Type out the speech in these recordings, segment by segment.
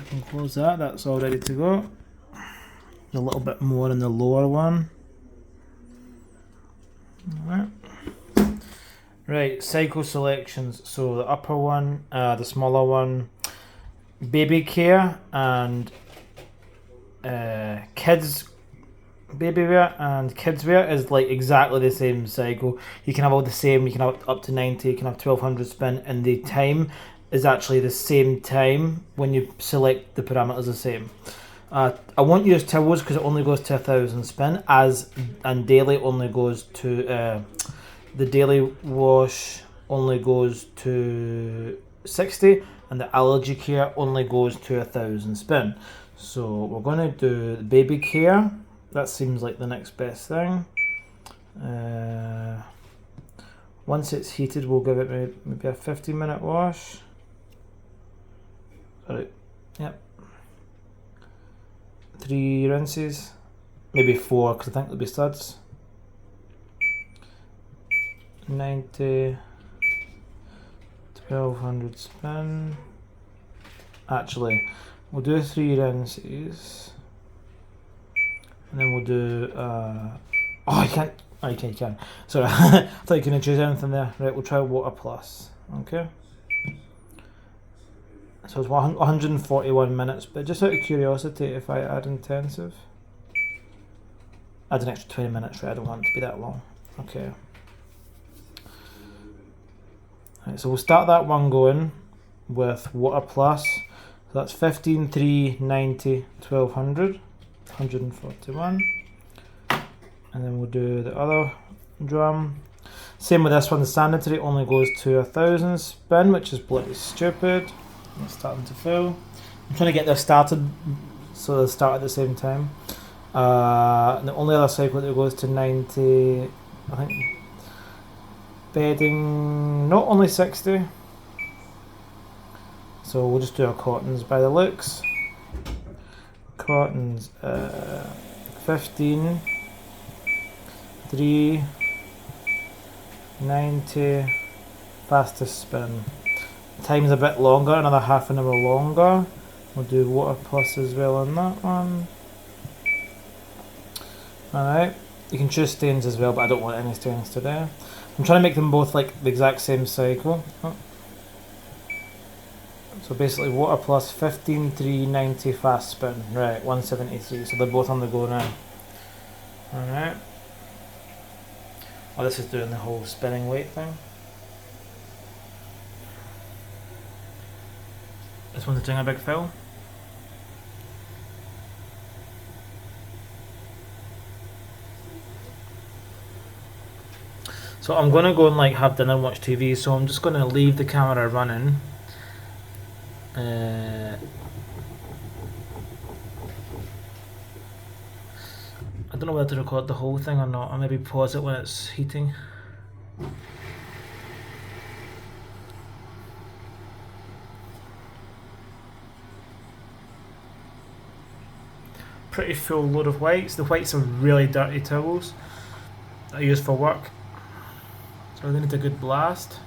I can close that, that's all ready to go. A little bit more in the lower one. Right, cycle selections. So the upper one, the smaller one, baby care and kids baby wear and kids wear is like exactly the same cycle. You can have all the same, you can have up to 90, you can have 1200 spin, and the time is actually the same time when you select the parameters the same. I won't use towels because it only goes to 1000 spin, and daily only goes to the daily wash only goes to 60, and the allergy care only goes to 1000 spin. So we're going to do the baby care. That seems like the next best thing. Once it's heated, we'll give it maybe a 50-minute wash. Sorry, yep. 3 rinses, maybe 4 because I think there'll be studs. 90, 1200 spin. Actually, we'll do 3 rinses, and then we'll do. Oh, you can't. Oh, you can. Sorry, I thought you couldn't choose anything there. Right, we'll try water plus. Okay. So it's 141 minutes, but just out of curiosity, if I add intensive, add an extra 20 minutes, right? I don't want it to be that long. Okay. Right, so we'll start that one going with water plus. So that's 15, 3, 90, 1200, 141. And then we'll do the other drum. Same with this one, the sanitary only goes to 1000 spin, which is bloody stupid. It's starting to fill. I'm trying to get this started so they start at the same time. The only other cycle that goes to 90, I think, bedding, not only 60. So we'll just do our cottons by the looks. Cottons, 15, 3, 90, fastest spin. Time's a bit longer, another half an hour longer. We'll do water plus as well on that one. Alright, you can choose stains as well, but I don't want any stains today. I'm trying to make them both like the exact same cycle. Oh. So basically water plus 15, 3, 90 fast spin. Right, 173, so they're both on the go now. Alright. Oh, this is doing the whole spinning weight thing. This one's doing a big fill. So I'm gonna go and like have dinner and watch TV, so I'm just gonna leave the camera running. I don't know whether to record the whole thing or not. I'll maybe pause it when it's heating. Pretty full load of whites. The whites are really dirty towels that I use for work, so they need a good blast.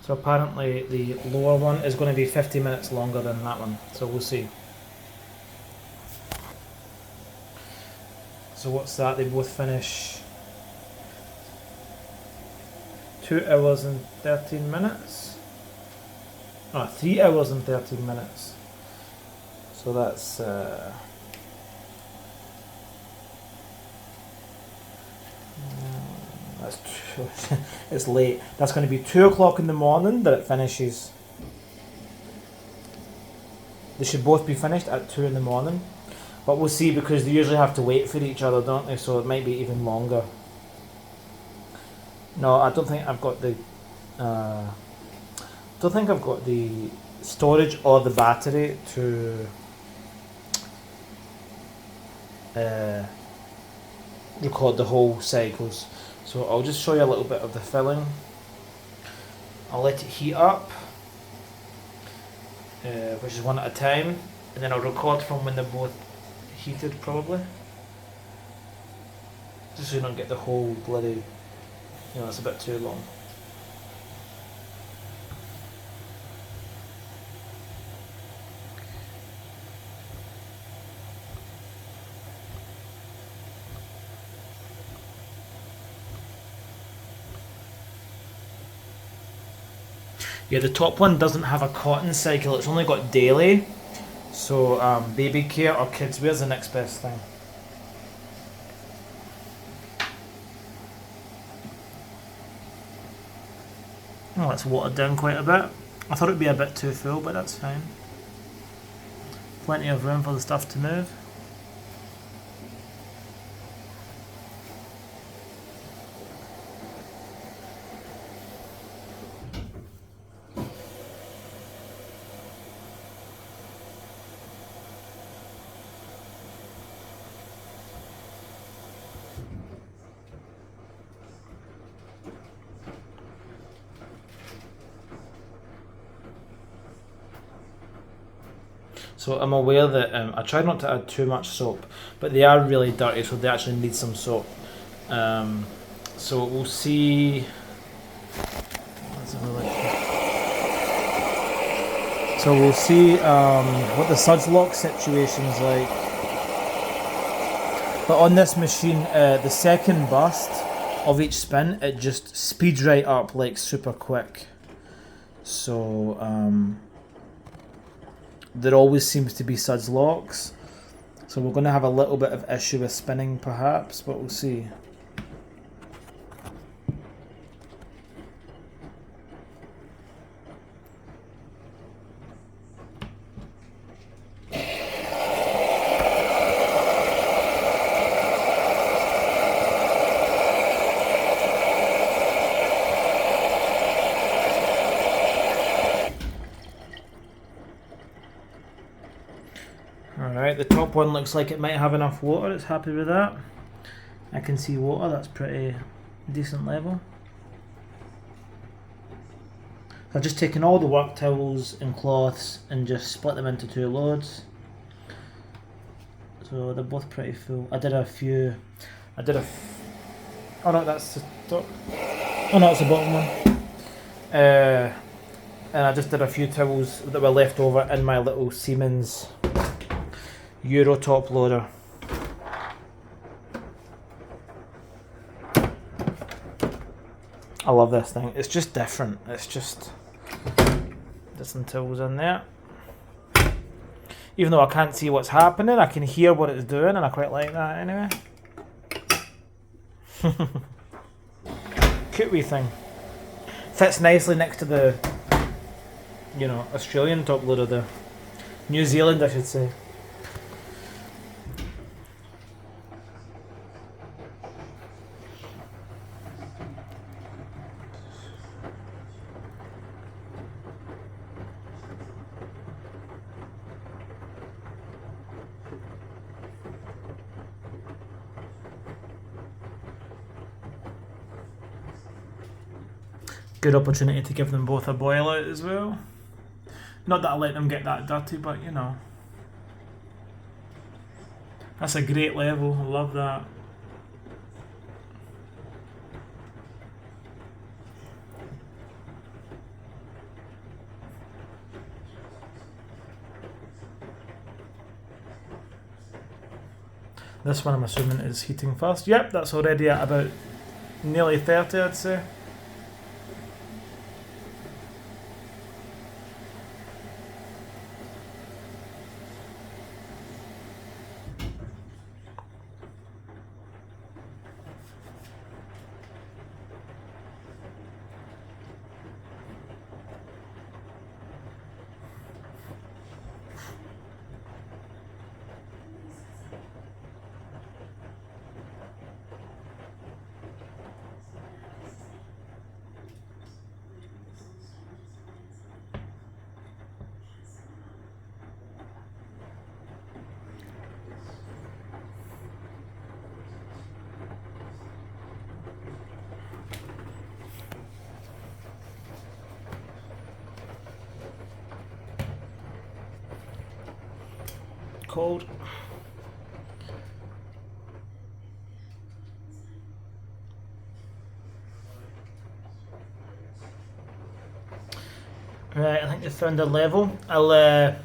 So apparently the lower one is going to be 50 minutes longer than that one, so we'll see. So what's that? They both finish 2 hours and 13 minutes. 3 hours and 13 minutes. So that's it's late. That's going to be 2 o'clock in the morning that it finishes. They should both be finished at 2 in the morning. But we'll see, because they usually have to wait for each other, don't they? So it might be even longer. No, I don't think I've got the storage or the battery to record the whole cycles. So I'll just show you a little bit of the filling. I'll let it heat up, which is one at a time. and then I'll record from when they're both heated probably. Just so you don't get the whole bloody, you know, it's a bit too long. Yeah, the top one doesn't have a cotton cycle, it's only got daily. So baby care or kids wear is the next best thing. Oh, it's watered down quite a bit. I thought it'd be a bit too full, but that's fine. Plenty of room for the stuff to move. So I'm aware that I tried not to add too much soap, but they are really dirty, so they actually need some soap. So we'll see. So we'll see what the suds lock situation's like. But on this machine, the second burst of each spin, it just speeds right up like super quick. So there always seems to be suds locks. So we're going to have a little bit of issue with spinning perhaps, but we'll see. Alright, the top one looks like it might have enough water, it's happy with that. I can see water, that's pretty decent level. So I've just taken all the work towels and cloths and just split them into 2 loads. So they're both pretty full. Oh no, that's the top. Oh no, it's the bottom one. And I just did a few towels that were left over in my little Siemens Euro top loader. I love this thing. It's just different. It's just some tools in there. Even though I can't see what's happening, I can hear what it's doing, and I quite like that anyway. Cute wee thing. Fits nicely next to the, you know, Australian top loader, the New Zealand, I should say. Good opportunity to give them both a boil out as well. Not that I let them get that dirty, but you know. That's a great level, I love that. This one I'm assuming is heating first. Yep, that's already at about nearly 30, I'd say. cold. Right, I think they found a level. I'll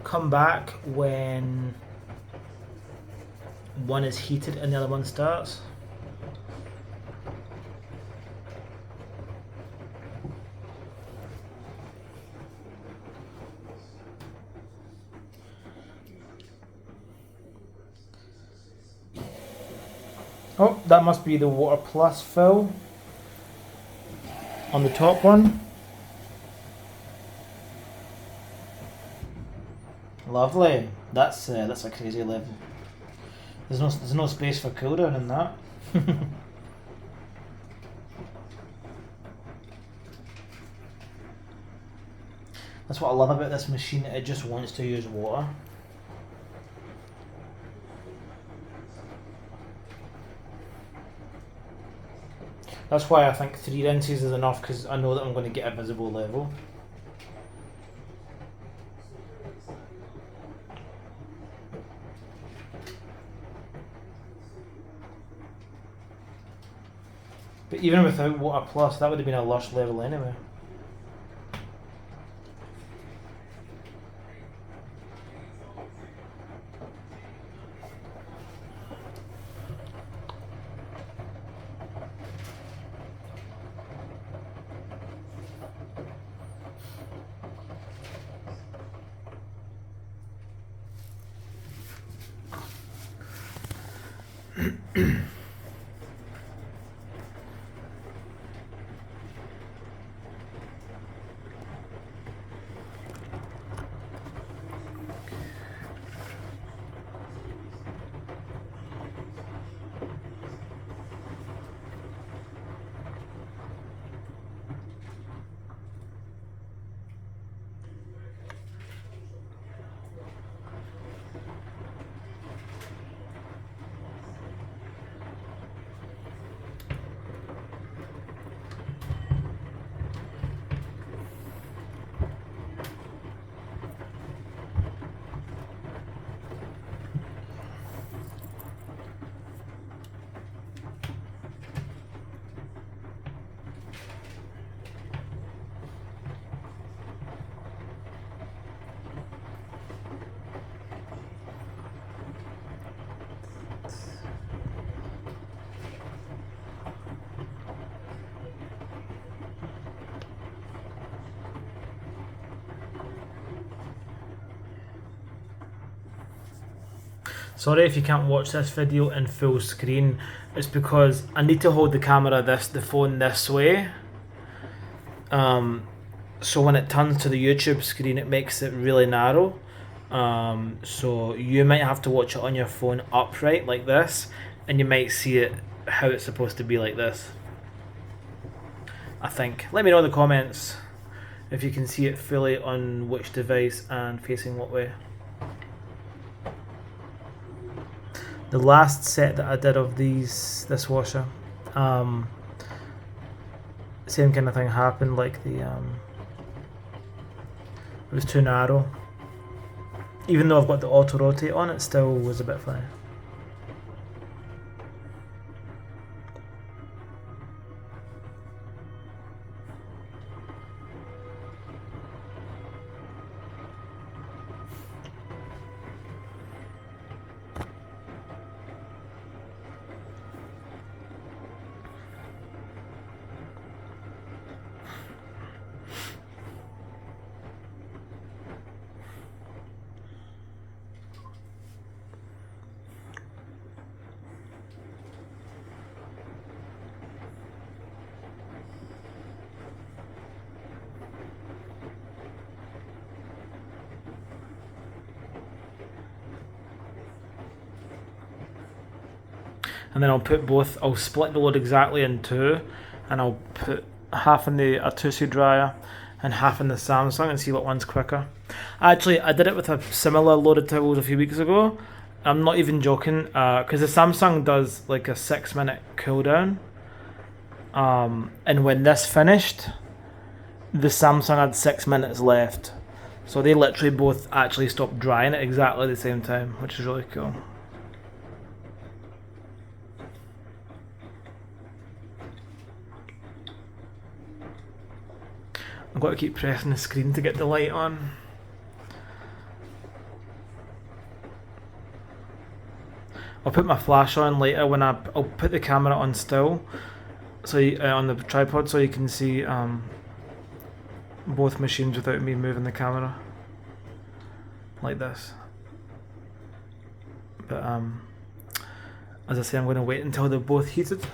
come back when one is heated and the other one starts. Oh, that must be the Water Plus fill on the top one. Lovely. That's a crazy level. There's no space for cooldown in that. That's what I love about this machine. It just wants to use water. That's why I think 3 rinses is enough, because I know that I'm going to get a visible level. But even without Water Plus, that would have been a lush level anyway. Sorry if you can't watch this video in full screen. It's because I need to hold the phone this way. So when it turns to the YouTube screen, it makes it really narrow. So you might have to watch it on your phone upright like this, and you might see it how it's supposed to be like this. I think. Let me know in the comments if you can see it fully on which device and facing what way. The last set that I did of this washer, same kind of thing happened. Like it was too narrow. Even though I've got the auto rotate on, it still was a bit funny. And then I'll split the load exactly in two, and I'll put half in the Artusi dryer and half in the Samsung and see what one's quicker. Actually, I did it with a similar load of towels a few weeks ago. I'm not even joking, because the Samsung does like a 6-minute cooldown. And when this finished, the Samsung had 6 minutes left. So they literally both actually stop drying at exactly the same time, which is really cool. I've got to keep pressing the screen to get the light on. I'll put my flash on later when I'll put the camera on still, so on the tripod, so you can see both machines without me moving the camera like this. But as I say, I'm going to wait until they're both heated.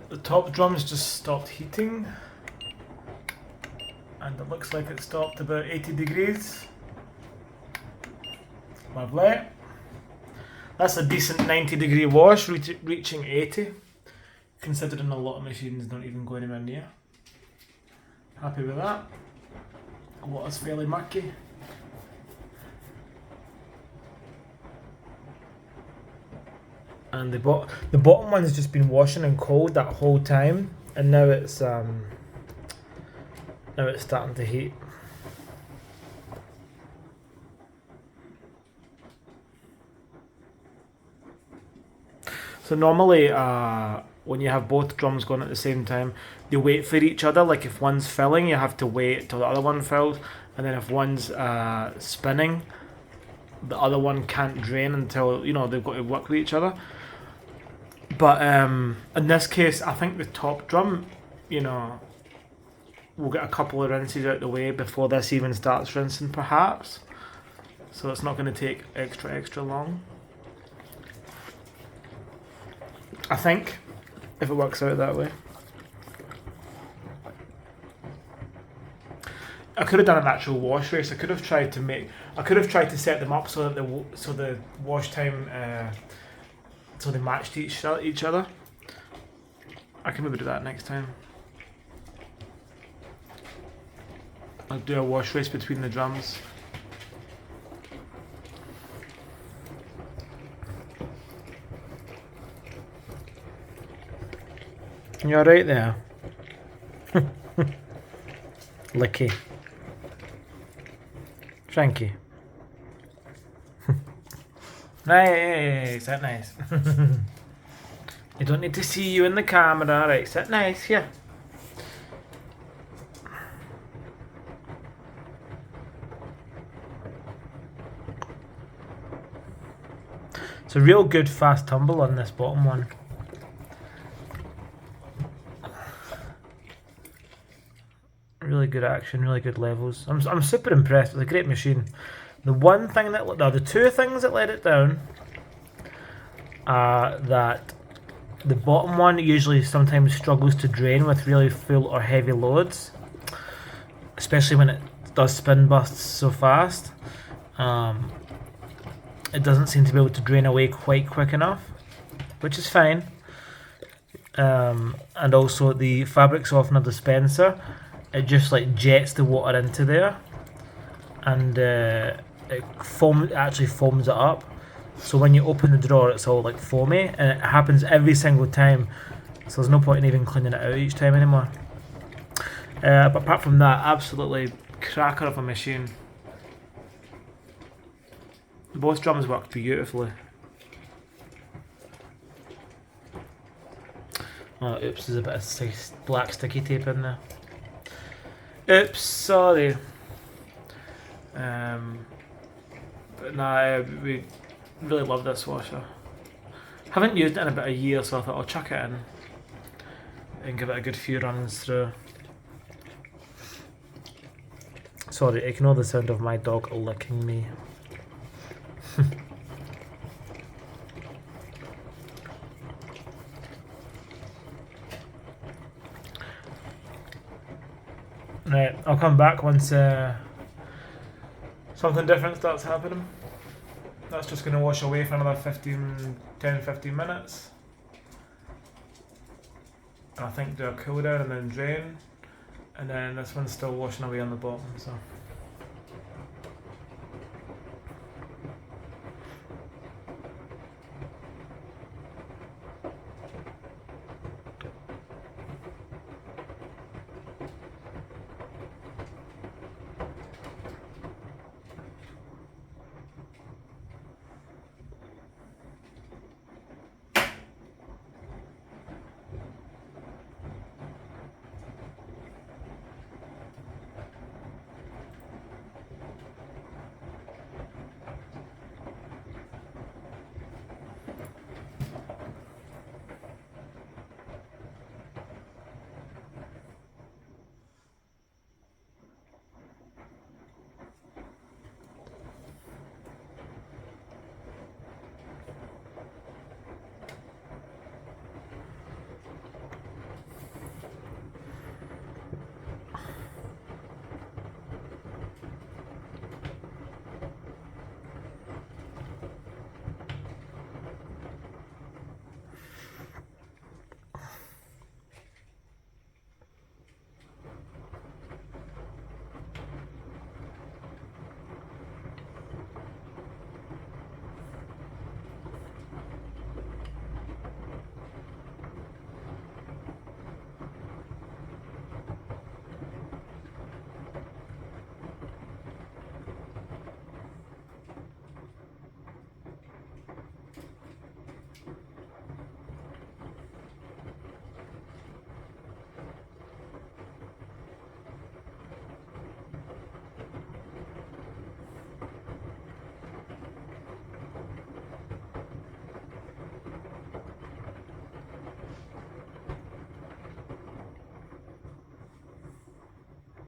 The top drums just stopped heating, and it looks like it stopped about 80 degrees. Lovely. That's a decent 90-degree wash, reaching 80, considering a lot of machines don't even go anywhere near. Happy with that. Water's fairly murky. And the bottom one's just been washing and cold that whole time, and now it's starting to heat. So normally, when you have both drums going at the same time, they wait for each other. Like if one's filling, you have to wait till the other one fills, and then if one's spinning, the other one can't drain until they've got to work with each other. But in this case, I think the top drum, we'll get a couple of rinses out the way before this even starts rinsing, perhaps. So it's not going to take extra long. I think, if it works out that way. I could have done an actual wash race. I could have tried to set them up so that the wash time so they matched each other. I can maybe do that next time. I'll do a wash race between the drums. You alright there? Licky. Frankie. Nice, sit nice. I don't need to see you in the camera. Right, sit nice here. It's a real good fast tumble on this bottom one. Really good action, really good levels. I'm super impressed. It's a great machine. The one thing that, no, the two things that let it down are that the bottom one usually sometimes struggles to drain with really full or heavy loads, especially when it does spin busts so fast. It doesn't seem to be able to drain away quite quick enough, which is fine. And also the fabric softener dispenser, it just like jets the water into there, and it actually foams it up. So when you open the drawer, it's all like foamy, and it happens every single time. So there's no point in even cleaning it out each time anymore. But apart from that, absolutely cracker of a machine. Both drums work beautifully. Oh, oops, there's a bit of black sticky tape in there. Oops, sorry. But nah, we really love this washer. Haven't used it in about a year, so I thought I'll chuck it in and give it a good few runs through. Sorry, ignore the sound of my dog licking me. Right, I'll come back once something different starts happening. That's just going to wash away for another 10-15 minutes. And I think do a cool down and then drain. And then this one's still washing away on the bottom, so.